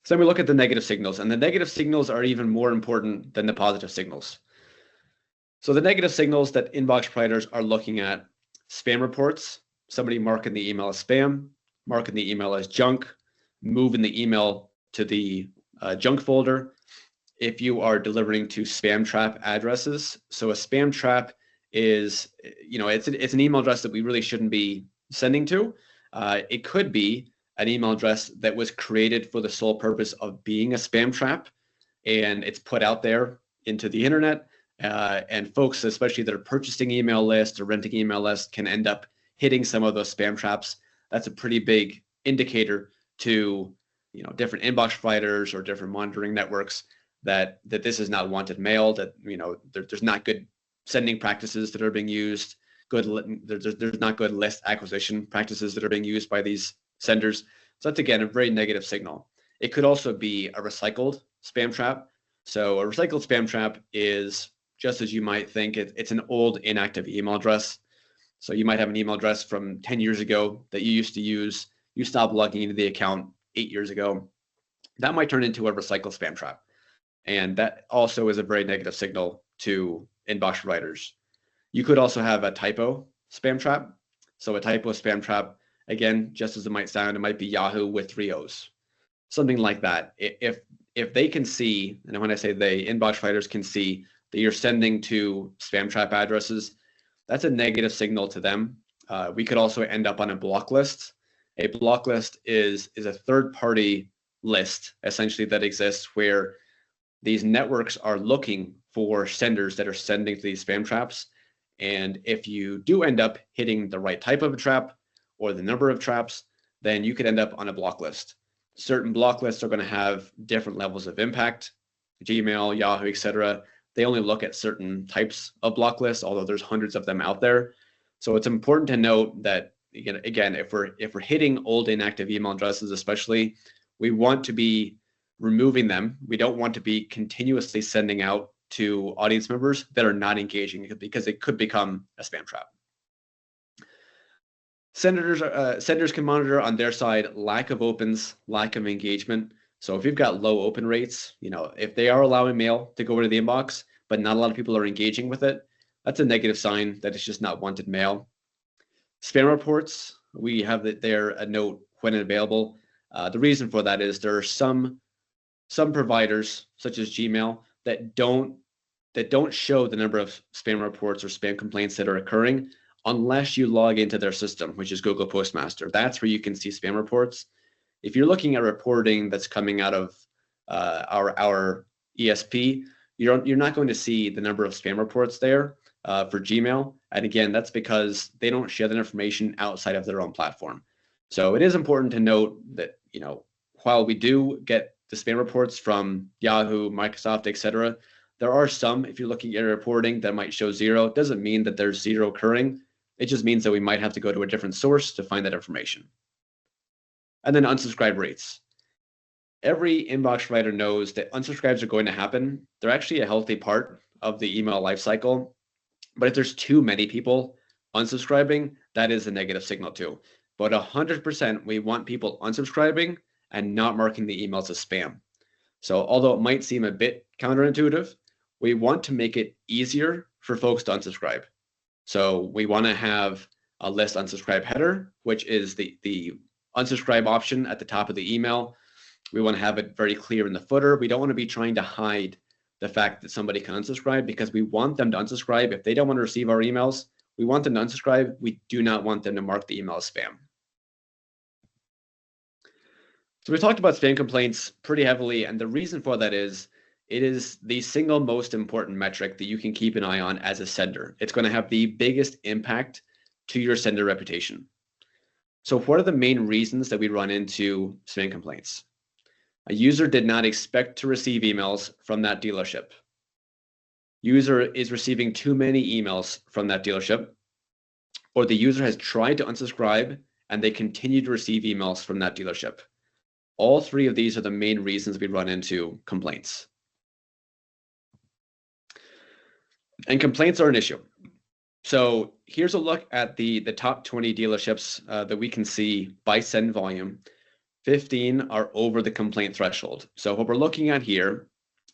So then we look at the negative signals, and the negative signals are even more important than the positive signals. So the negative signals that inbox providers are looking at: spam reports, somebody marking the email as spam, marking the email as junk, moving the email to the junk folder. If you are delivering to spam trap addresses, so a spam trap is, it's an email address that we really shouldn't be sending to. It could be an email address that was created for the sole purpose of being a spam trap, and it's put out there into the internet. And folks, especially that are purchasing email lists or renting email lists, can end up hitting some of those spam traps. That's a pretty big indicator to different inbox providers or different monitoring networks that this is not wanted mail, that there's not good sending practices that are being used, there's not good list acquisition practices that are being used by these senders. So that's, again, a very negative signal. It could also be a recycled spam trap. So a recycled spam trap is, just as you might think, it's an old inactive email address. So you might have an email address from 10 years ago that you used to use. You stopped logging into the account 8 years ago. That might turn into a recycled spam trap. And that also is a very negative signal to inbox providers. You could also have a typo spam trap. So a typo spam trap, again, just as it might sound, it might be Yahoo with 3 O's, something like that. If they can see, and when I say they, inbox providers can see that you're sending to spam trap addresses, that's a negative signal to them. We could also end up on a block list. A block list is a third-party list, essentially, that exists where these networks are looking for senders that are sending to these spam traps. And if you do end up hitting the right type of a trap or the number of traps, then you could end up on a block list. Certain block lists are going to have different levels of impact. Gmail, Yahoo, etc. They only look at certain types of block lists, although there's hundreds of them out there. So it's important to note that, again, if we're hitting old inactive email addresses, especially, we want to be removing them. We don't want to be continuously sending out to audience members that are not engaging, because it could become a spam trap. Senders can monitor on their side lack of opens, lack of engagement. So if you've got low open rates, if they are allowing mail to go into the inbox, but not a lot of people are engaging with it, that's a negative sign that it's just not wanted mail. Spam reports, we have there a note when available. The reason for that is there are some providers, such as Gmail, that don't show the number of spam reports or spam complaints that are occurring unless you log into their system, which is Google Postmaster. That's where you can see spam reports. If you're looking at reporting that's coming out of our ESP, you're not going to see the number of spam reports there for Gmail. And again, that's because they don't share that information outside of their own platform. So it is important to note that, while we do get the spam reports from Yahoo, Microsoft, etc., there are some, if you're looking at reporting, that might show 0. It doesn't mean that there's 0 occurring. It just means that we might have to go to a different source to find that information. And then unsubscribe rates. Every inbox provider knows that unsubscribes are going to happen. They're actually a healthy part of the email lifecycle. But if there's too many people unsubscribing, that is a negative signal too. But 100%, we want people unsubscribing and not marking the emails as spam. So although it might seem a bit counterintuitive, we want to make it easier for folks to unsubscribe. So we want to have a list unsubscribe header, which is the unsubscribe option at the top of the email. We want to have it very clear in the footer. We don't want to be trying to hide the fact that somebody can unsubscribe, because we want them to unsubscribe. If they don't want to receive our emails, we want them to unsubscribe. We do not want them to mark the email as spam. So we talked about spam complaints pretty heavily, and the reason for that is it is the single most important metric that you can keep an eye on as a sender. It's going to have the biggest impact to your sender reputation. So what are the main reasons that we run into spam complaints? A user did not expect to receive emails from that dealership. User is receiving too many emails from that dealership, or the user has tried to unsubscribe and they continue to receive emails from that dealership. All 3 of these are the main reasons we run into complaints. And complaints are an issue. So here's a look at the top 20 dealerships that we can see by send volume. 15 are over the complaint threshold. So what we're looking at here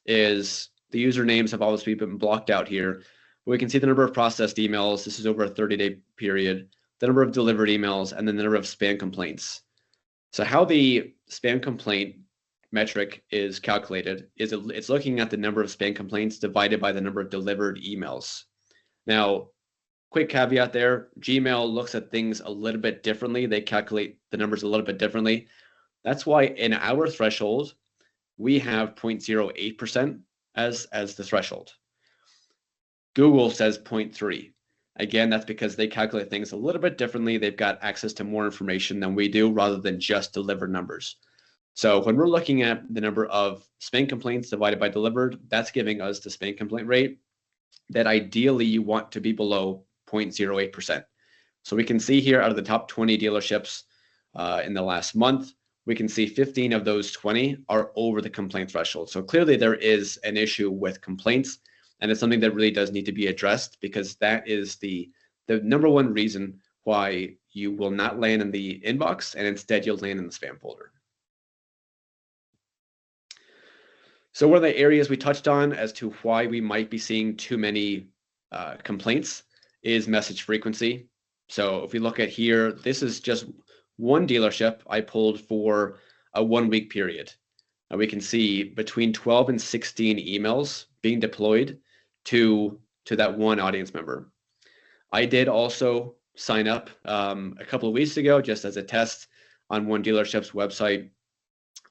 is the usernames have obviously been blocked out here. We can see the number of processed emails. This is over a 30-day period, the number of delivered emails, and then the number of spam complaints. So how the spam complaint metric is calculated is it's looking at the number of spam complaints divided by the number of delivered emails. Now, quick caveat there, Gmail looks at things a little bit differently. They calculate the numbers a little bit differently. That's why in our threshold, we have 0.08% as the threshold. Google says 0.3. Again, that's because they calculate things a little bit differently. They've got access to more information than we do rather than just delivered numbers. So when we're looking at the number of spam complaints divided by delivered, that's giving us the spam complaint rate that ideally you want to be below 0.08%. So we can see here out of the top 20 dealerships in the last month, we can see 15 of those 20 are over the complaint threshold. So clearly there is an issue with complaints, and it's something that really does need to be addressed because that is the number one reason why you will not land in the inbox and instead you'll land in the spam folder. So one of the areas we touched on as to why we might be seeing too many complaints is message frequency. So if we look at here, this is just one dealership I pulled for a 1 week period. And we can see between 12 and 16 emails being deployed to that one audience member. I did also sign up a couple of weeks ago just as a test on one dealership's website.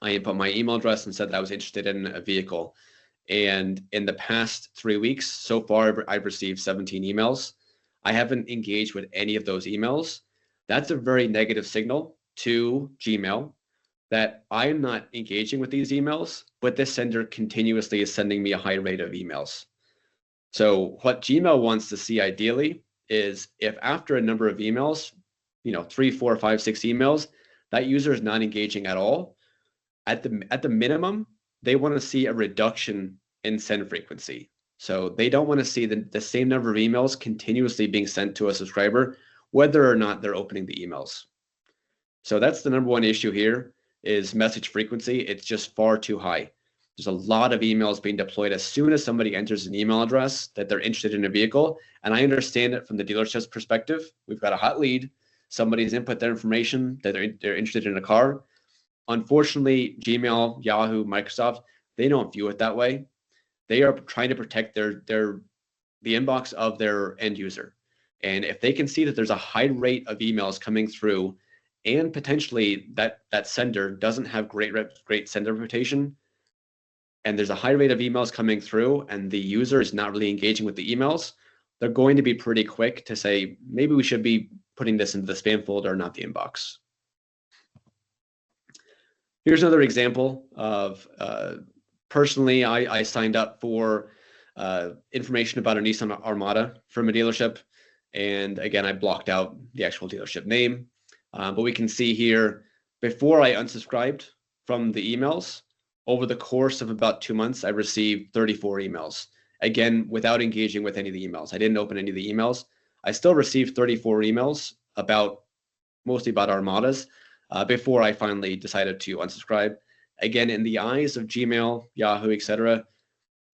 I input my email address and said that I was interested in a vehicle. And in the past 3 weeks, so far, I've received 17 emails. I haven't engaged with any of those emails. That's a very negative signal to Gmail that I'm not engaging with these emails, but this sender continuously is sending me a high rate of emails. So what Gmail wants to see ideally is if after a number of emails, 3, 4, 5, 6 emails, that user is not engaging at all, at the minimum, they want to see a reduction in send frequency. So they don't want to see the same number of emails continuously being sent to a subscriber, whether or not they're opening the emails. So that's the number one issue here is message frequency. It's just far too high. There's a lot of emails being deployed as soon as somebody enters an email address that they're interested in a vehicle. And I understand it from the dealership's perspective. We've got a hot lead. Somebody's input their information that they're interested in a car. Unfortunately, Gmail, Yahoo, Microsoft, they don't view it that way. They are trying to protect the inbox of their end user. And if they can see that there's a high rate of emails coming through and potentially that sender doesn't have great sender reputation, and there's a high rate of emails coming through and the user is not really engaging with the emails, they're going to be pretty quick to say, maybe we should be putting this into the spam folder, not the inbox. Here's another example of personally, I signed up for information about a Nissan Armada from a dealership. And again, I blocked out the actual dealership name. But we can see here, before I unsubscribed from the emails, over the course of about 2 months, I received 34 emails. Again, without engaging with any of the emails. I didn't open any of the emails. I still received 34 emails mostly about Armadas before I finally decided to unsubscribe. Again, in the eyes of Gmail, Yahoo, etc.,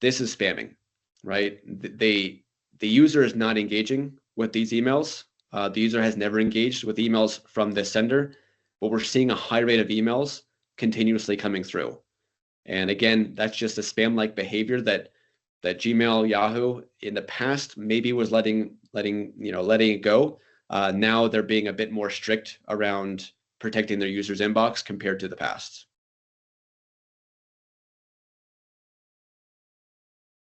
this is spamming, right? The user is not engaging with these emails. The user has never engaged with emails from the sender, but we're seeing a high rate of emails continuously coming through. And again, that's just a spam-like behavior that Gmail, Yahoo in the past maybe was letting it go. Now they're being a bit more strict around protecting their users' inbox compared to the past.